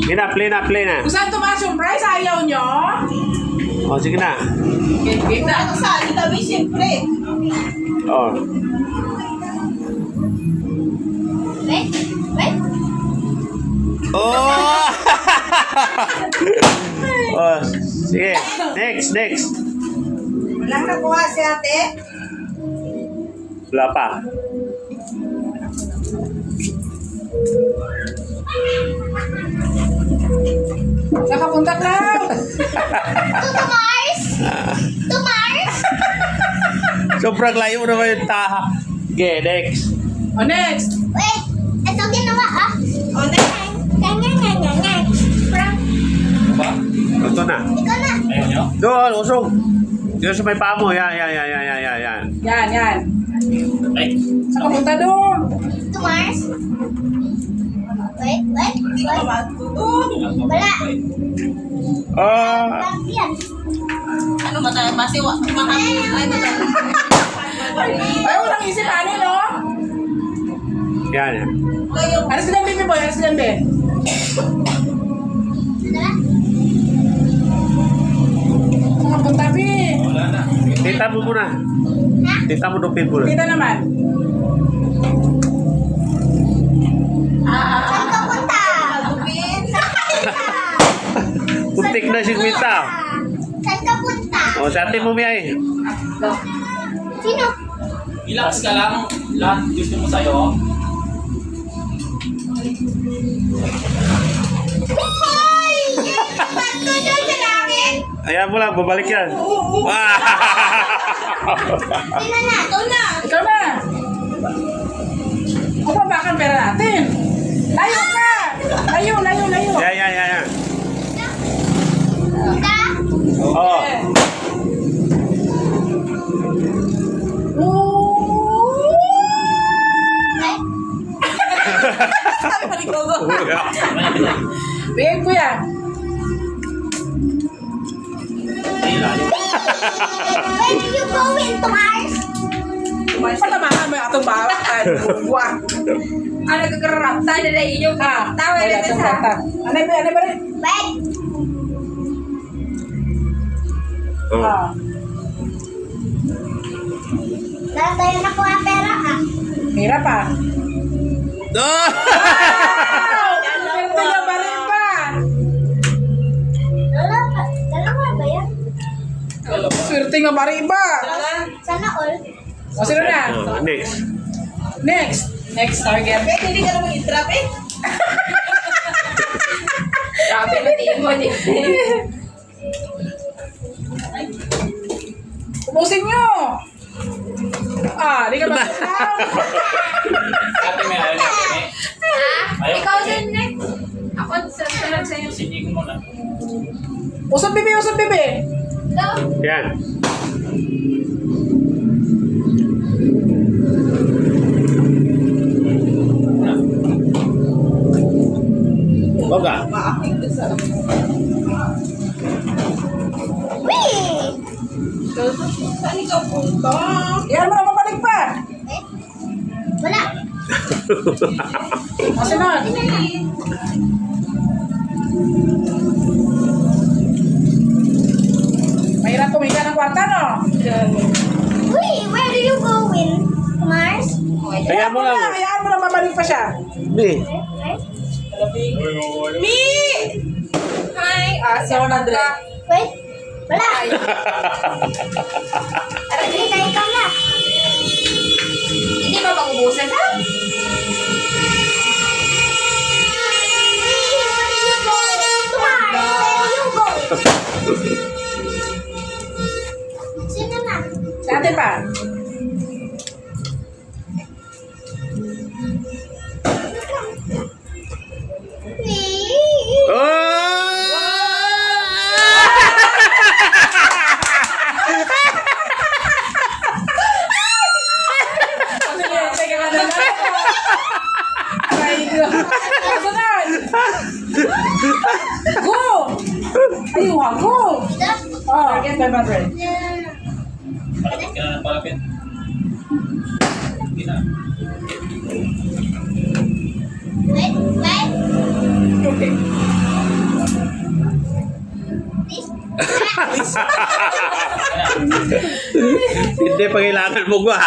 Play na. Kung saan tumaas yung price, ayaw nyo? O, sige na. Game na. Ano sa tabi, siyempre. O. Wait. Oh! Oh, sige. Next. Walang nakuha si ate. Wala pa. Saan ka punta, Cloud? To Mars? Sobrang layo mo naman yung taha. Okay, next. O, next. Wait, ito ginawa ah. O, next. Ganyan. Frank, Ba? Ito na. ikaw na. Ayaw nyo? Doon, usong. Doon sa may paa mo. Yan. Yan. Ay. Saan ka punta doon? To Mars? Wait. Hindi ko matutun. Wala. Ah. Frank yan. Ano mata? Masiwa. Ay, mata. Ay, walang isip, ano, no? Yan. Kayo. Ano sila, baby boy? Ano sila, baby? Dala? Saan ka punta, baby? Wala na. Tita mo muna. Tita mo dupin muna. Kita naman. Saan ka punta? Lupin. Puntik na si Quinta. Saan ka punta? O, sa atin mo, Miyay. Sino? Relax ka lang. Lahat gusto mo sa'yo. Hoy! Ba't ko doon sa langit? Ayan mo lang, babalik yan. Ah! Sino na? Ikaw na. Ikaw na. O, babakan pera natin. Layo ka. Layo. Yan. Punta? Oh. Ay, Sabi pa ni Gogo. Bigay ko yan. where do you going to Mars? Patamahan mo yung atong bawakan. Buwak. Ano kakarap? Tayo na inyo. Tawa Wala na itong sa. bata. Ano ba rin? Wait. Oh. Ah. Dala tayo na kuha pera ah. Hirap pa. Oh! Swerte nga ba rin ba? Dalawa ba yan? Swerte nga ba rin ba? Sana all. O, sino na? Oh, next. Next target. Pwede hindi ka naman i-trap eh. Sabi na Timon eh. Ubusin nyo! Di ka ba? Ate, may ayaw niya. Ayaw. Ikaw din next. Ako sunod sa'yo. Sinigin mo na. Usap bibi! Go. Yan. Boga. Maaking doon sa. Wee! Saan ikaw punta? Yan mo na mabalik pa! Eh? Wala. O, sunod. Mahirap kumita ng kwarta, no? Wee! Where do you going? To Mars? Kaya mo lang. Hayaan mo na mabalik pa siya. Ni. Mi! Hi! So, Andre. Wait. Wala. Hindi ikaw na. Hindi ba mag-ubusan ha? Wee! Where do you going? To Mars? Where do you going? Sino na? Sa atin pa. Wee! Teka ka na lang. Ay, Diyos. Sunod. Go! Ayun, go! Oh, get my brother. Palapit ka na ng palapit. Hindi na. Wait. Okay. alis. Hindi, pangailangan mo ba?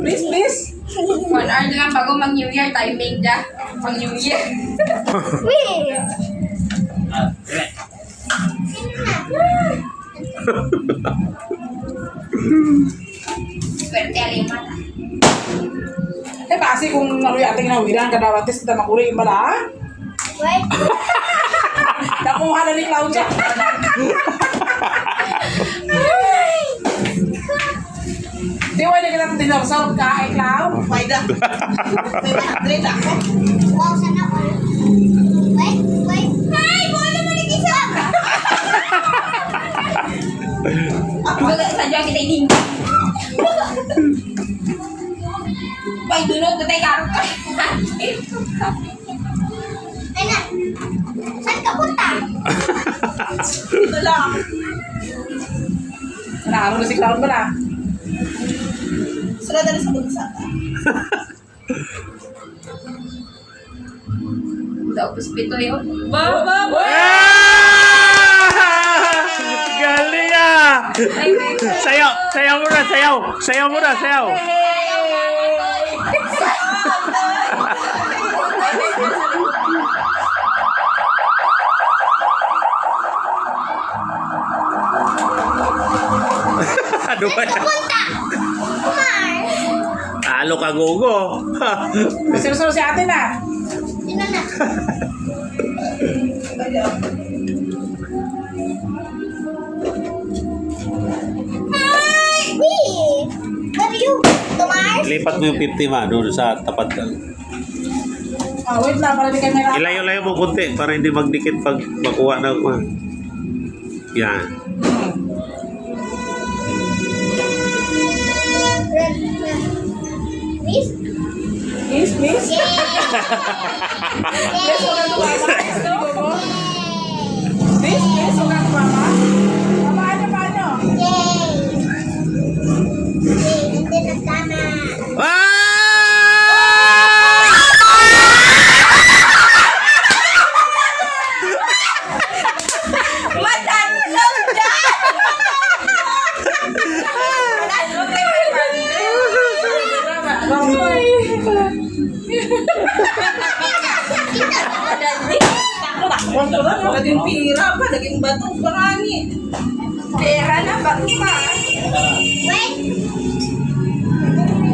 Please, please. 1 hour na lang bago mag-New Year. Timing dyan. Pang New Year. Wait. Sige. Swerte aliman. Eh, kasi kung naroy ating nawiran, kadawatis kita makuli yung bala. Wait. Nakuha na ni Claudia. Di wala na kita dinosaur ka, eh, Clau. Why da? May 100 ako. Wow, sana all. Wait, wait. Ay, kung ano mo nag-isa? Baga sadya kita ini. Pag dunod ko tayo karot ka. Ay na. Saan ka punta? Ito lang. Naano na si Clau ba na? Sila dali sa bulsa. Tapos pito yun. Baba! Galing ah! Sayaw! Sayaw muna! Sayaw! Sayaw muna! Sayaw! Ano ba yan? Punta. Kumar. Talo ka, Gogo. Sinusunod si ate na. Sino na? Hi! Wee! Where you? Kumar? Lipat mo yung 50 ma doon sa tapat lang. Ah, wait lang, para di kayo may Ilayo-layo mo kunti para hindi magdikit pag makuha na ko. Yan. Please? Please, please. Yay! Please, huwag kang tumama. Please, please, huwag kang tumama. Paano, paano? Yay! Yay! Hindi na sana. Ah! Naging pira pa, naging bato pa kani. Pera na, bato pa. Wait!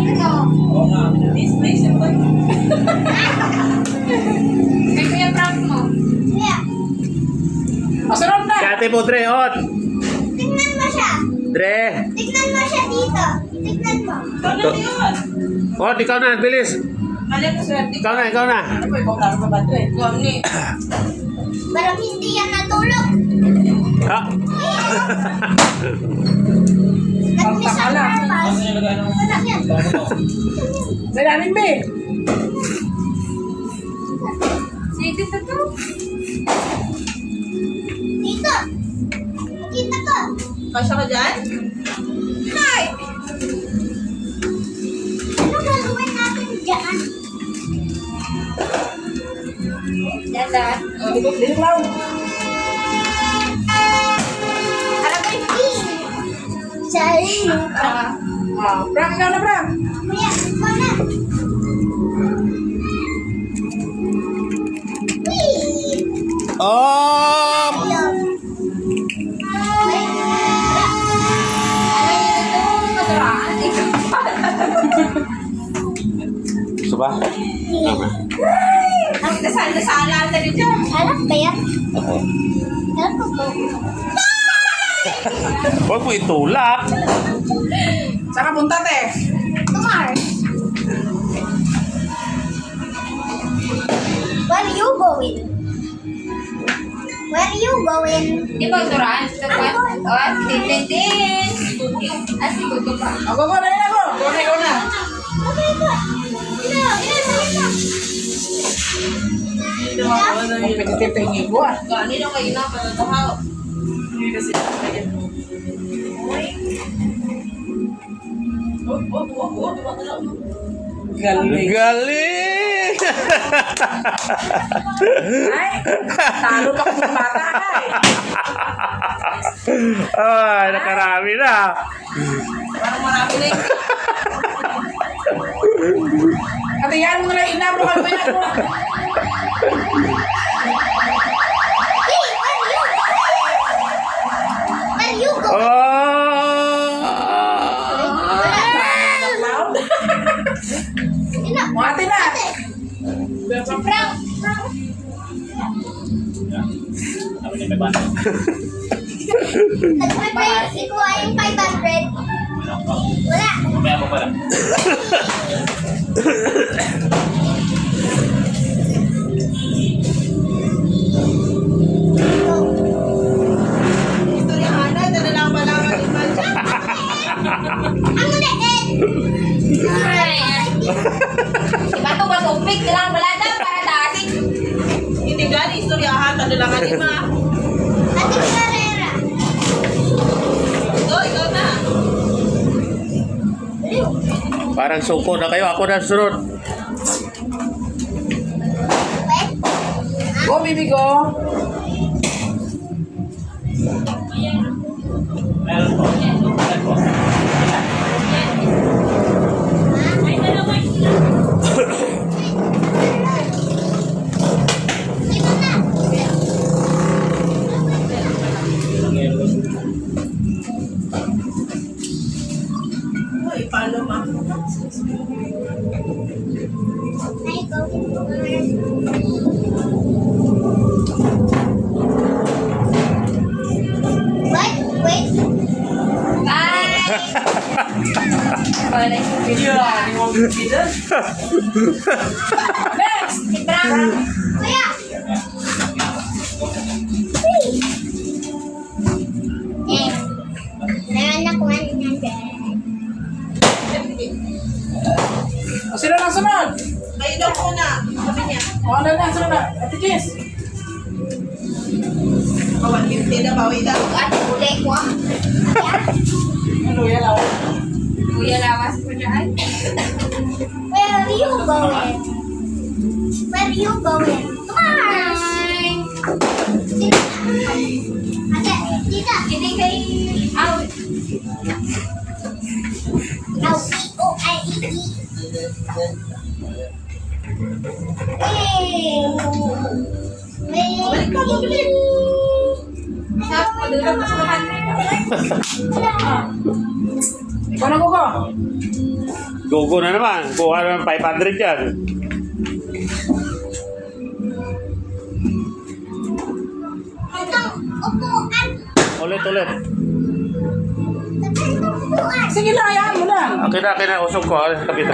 Ito. Oo nga. This place yung bato. May kuya prank mo. Kuya, Masunod na. Kate po, Dre, on! tignan mo siya. Dre! Tignan mo siya dito. Tignan mo. Ano yun? On, ikaw na, bilis! Mali ko swerte. Ikaw na, ikaw na! Ano ba, ikaw na ba ba, Dre? Gani. Parang hindi yan natulog. Ah! Nag-miss ang Pagkakala. purpose. Ano yung lagay ng Wala yan. Sa ilalim, be. Sige, dito to. Dito. Nakita ko. Kasya ka dyan? Hi! Ano gagawin natin dyan? Dada. Oh, dito, dito, Clau. Alam ko yung pin. Sorry. Ah, prank, ikaw na, prank. Kuya, ikaw na. Wee! Oh! Ayun. Wait, wala. Gusto ba? Tama. Ang dasal-dasalan na rin dyan. Alam ba yan? Alam ko po. Huwag mo itulak. Saan ka punta, te? Kumar. Where are you going? Where are you going? Di ba turan? Oh, din. Asi ko to pa. Ako, go na, ako. Go na, go na. Okay, go. Pagkititingin ko, ah. Gani na kayo na patatahaw. Hindi na sila. Ayan. Galing. Galing! Ay, talo pa kung bata ka, eh. Ay, nakarami na. Parang marami na yun. Ate, yan mo na lang inamo ka ba yan mo? Hey, where you go? Oh! Cloud? Mo ate na. Brown. Sabi niya may bata. Nagpapay si Kuya yung 500. Wala. Mamaya mo pala. Istoryahan na, lang malaman ni Mancha. Ang ulit. Diba ito, masupig lang wala na para tasik. Hindi gani, istoryahan, lang ni Ma. Ate Carrera. Ikaw na. Parang suko na kayo. Ako na sunod. Wait. Go, baby, go. Meron po. Meron po. Ito na. Ay, paano Ma? Ay, go. Wait. Bye! Wala yung supig. Yeah, ni Wong Pida. Next. Brown. Kuya. Eh. Meron ako 100. Sino lang sunod? Kayo daw muna. Sabi niya. O, ano na, sunod na. Ate Jess. Kawan, hindi na bawi daw. Ate, kulay ko ah. Ano, yan ako. Kuya lawas ko dyan. Where are you going? Where are you going? Mars! Ate, tita. Hindi kay... Out. L-E-O-I-E-E. Balik ka, balik. Sa padulog sa mga Ikaw na, Gogo. Gogo na naman. Kuha naman 500 yan. Itong upuan. Ulit. Itong upuan. Sige lang, hayaan mo lang. Akin na. Usog ko. Tabi.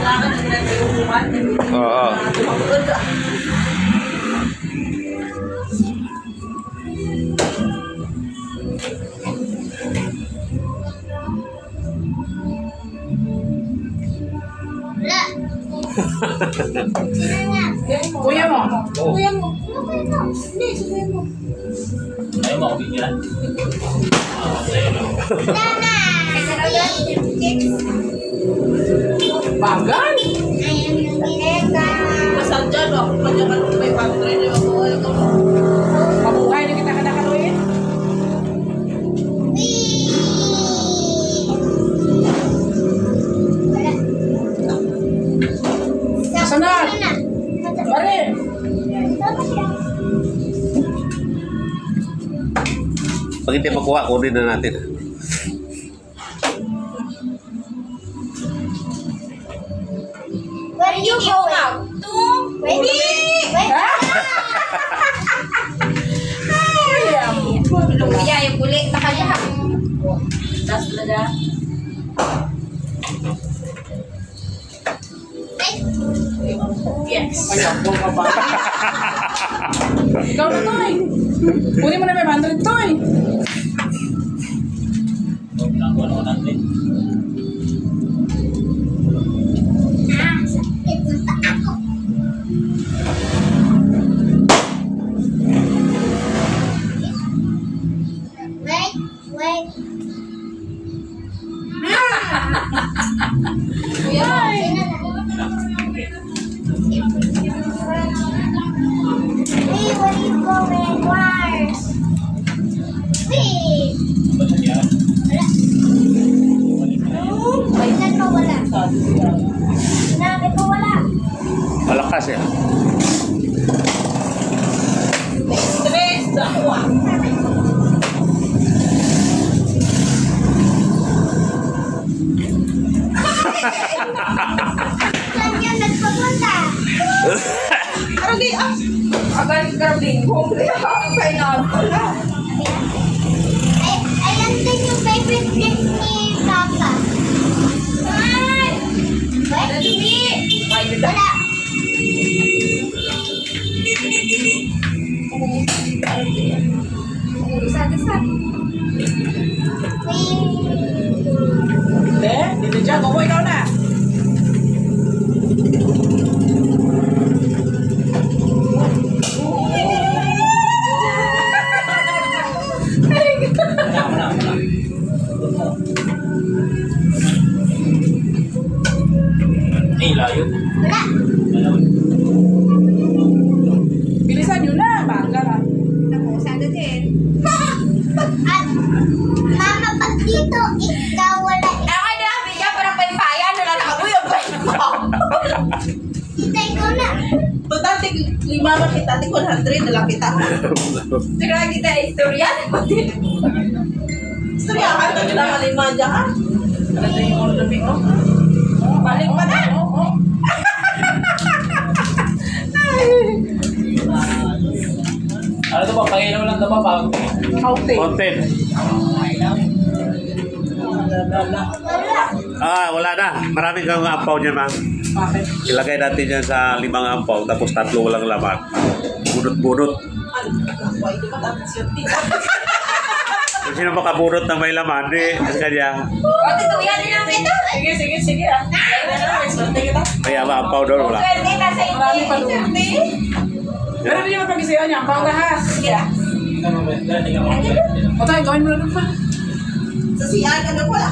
Kailangan na nila yung upuan. Oo. Tumagod ka. Wala. Sino nga? Kuya mo. Kuya mo. Ano kuya mo? Hindi, si kuya mo. Ayaw mo ako bigyan. Nana. Bagal. Ayan yung ginagawa. Masal dyan, ako pa dyan kanong 500 yung ako. Mabuhay na kita kanakaluin. Wala. Sunod. Pare. Pag hindi makuha, kunin na natin. Where are you going? Wait. Kuya, yung kulit na kanya. Das talaga. Yes. Ay, ako ka ba? Ikaw na to eh. Kunin mo na 500 to eh. Nakakuha na ko natin. Sakit na paa ko. Wait. Kuya, Hey, where are you going? malakas eh. Stress ako ah. Saan yan nagpapunta? Aragi ah. Agal karabing ko. Kaya na pala. Ayan din yung favorite drink ni Papa. Ay! Wala. Hindi, dito dyan. Kuko, ikaw na. Eh, layo. Wala. Bilisan nyo na. Bangga na. At, Mama, pag dito, ikaw wala. Ako na, bigyan parang palipayan. Wala na ako yung Tita, ikaw na. Pag dati 5 man kita, dati 100 na lang kita. Tignan kita istorya. Istoryahan ka nila kalima dyan ha. Ano din yung ulo luming, oh? Balik pa na. Ano ito ba? Panginaw lang ito ba? Outing. Content. Wala na. Maraming kang ampaw dyan, ma'am. Bakit? Ilagay natin yan sa 5 ampaw, tapos 3 walang laman. Bunot-bunot. Why di ba tapos yun? Kung sino makabunot ng may laman, sa kanya, O, tituyan din lang kita. Sige, sige, sige ah. may ampaw doon, wala. Pwede na sa Marami pa doon. hindi. Pero hindi naman pag-isiyan niya. Pang ha. Sige. O tayo, gawin mo na doon pa. Sa siyan, ano wala?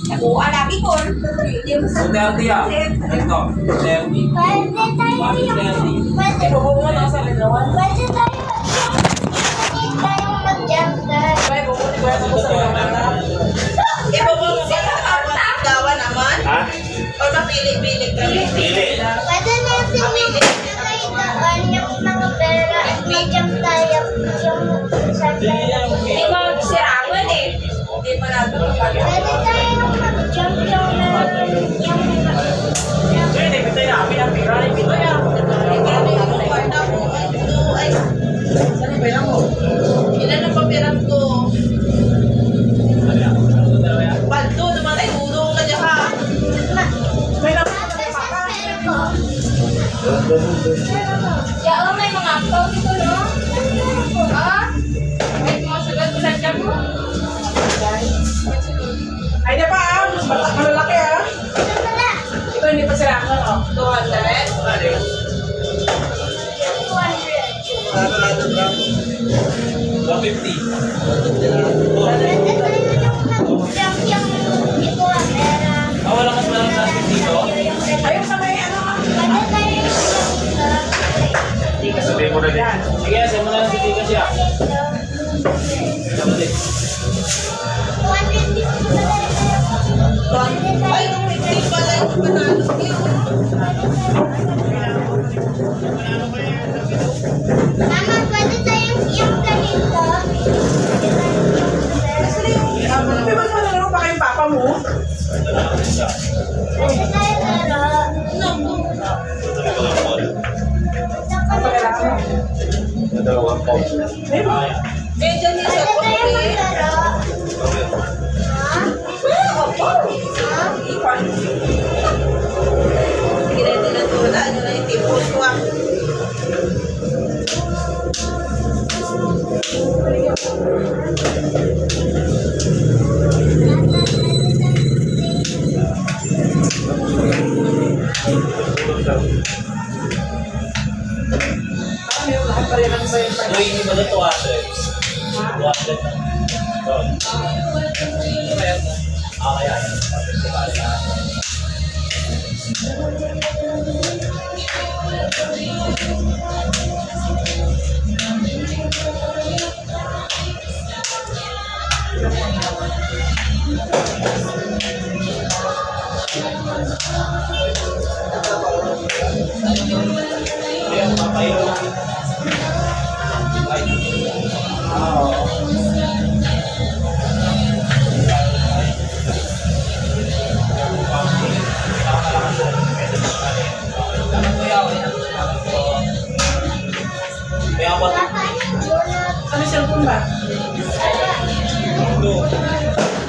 Nakuha lagi ko. Hindi mo sa... 30 ah. Ito, 30. Pwede tayo yung... Pwede, Ibubuo na sa linawan. pwede tayo tayong mag-jump guys. Ay, bubuo ko yan sa linawan. Iba mo mga gawa naman? Ha? O napili-pili kami? Pili. Pwede natin yung ilagay doon yung mga pera at mag-jump tayo yung sa Hindi mo sirangan eh. Hindi pa natin Pwede tayo mag-jump yung Pwede, pwede na. Amin ang pira. Ipito yan. Saan yung pera mo? Ilan ang papiram ko? Paldo naman ay ulo ka dyan ha. May naman. Yeah, may mga aktaw dito, no? Ah? May mga sagot sa dyan mo? Ay, di pa ah. Mas malalaki ah. Ito hindi pa sila ako, oh. 200? 150. Wala mas malang plastic dito. Ayun sa may ano ah. Sabihin mo na din. Sige, saan mo na lang si Tika siya. Ay, nung 50 pala yung panalo. Mama, pwede tayong yung ganito. May mas malalaro pa kayong papa mo? Pwede tayo laro. Dalawang ampaw. Medyo niya sa Pwede tayo puti. maglaro. Ginete na tula. Ano na yung tipos ko ah. Lahat pa rin ang bayan pa. Yung hindi ba na 200? 200. Doon. Kaya. ba?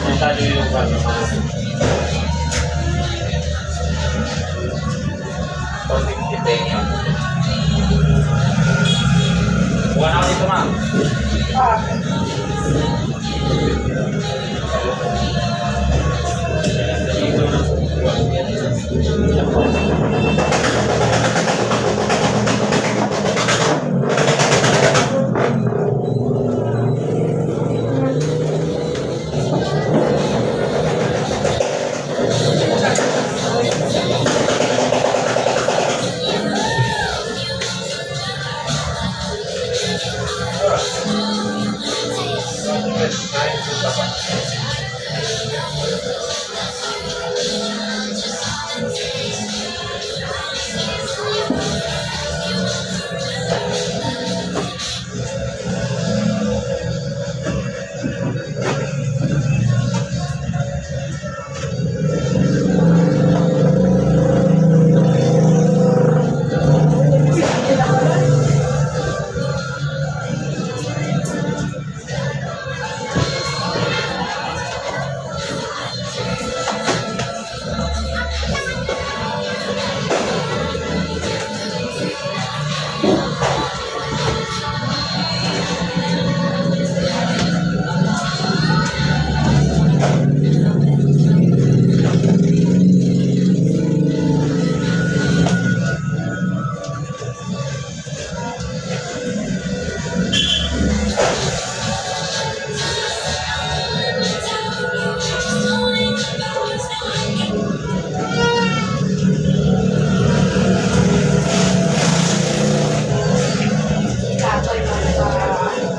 Masyado yung ano. Konting titenya. Bukan ako dito, ma'am. Ah.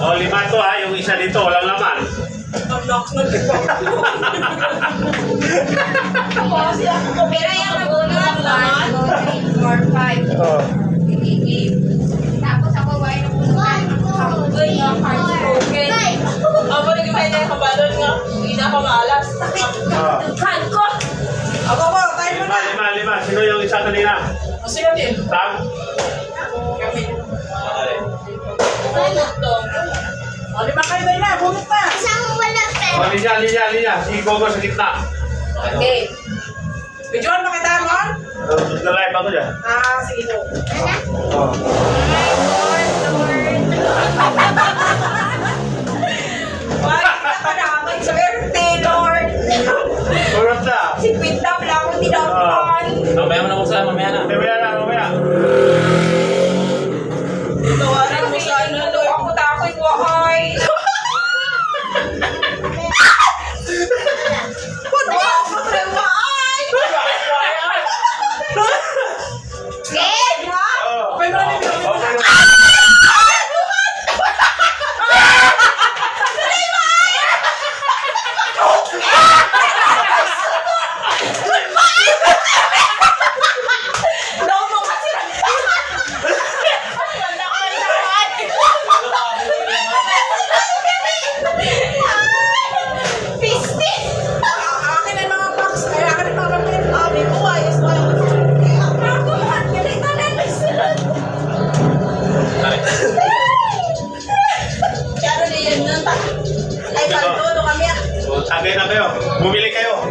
Oh, 5 to ha. Yung isa dito, walang laman. Pero yung nagulat, 1, 4, 5. Oh. Tapos ako, why nung uy, yung heartbroken. Ako rin yung may nakabalon nga. Hindi na ako maalas. Oh. Kan ko! Ako po, tayo mo na. 5. Sino yung isa kanina? O, sige din. Tam? Kami. Tulog. O, 5 kayo tayo na. Bunot na. Isang wala pera. Oh, linya. Si Gogo sa gitna. Okay. Videoan pa kita, Mon? Live ako dyan. Ah, sige po. Oh. Why? Nakanamay sa birthday, Lord. Kurot na. Si Quinta, wala akong tinapon. Mamaya mo na buksan, mamaya na. Mamaya. Tawaran mo sa ano, Lord. Ako tako'y wahay. Puno ako sa wahay. Ken! Oh. Okay mo na rin. Okay. Lomo kasi. Pisti! Akin na yung mga box. Kaya akin na yung mga papel. Abi mo, ayos mo lang. Ako, ganito na nagsunod. Kaya ano yan nun? Ay, kanto, kami. So, tagay na kayo. Bumili kayo.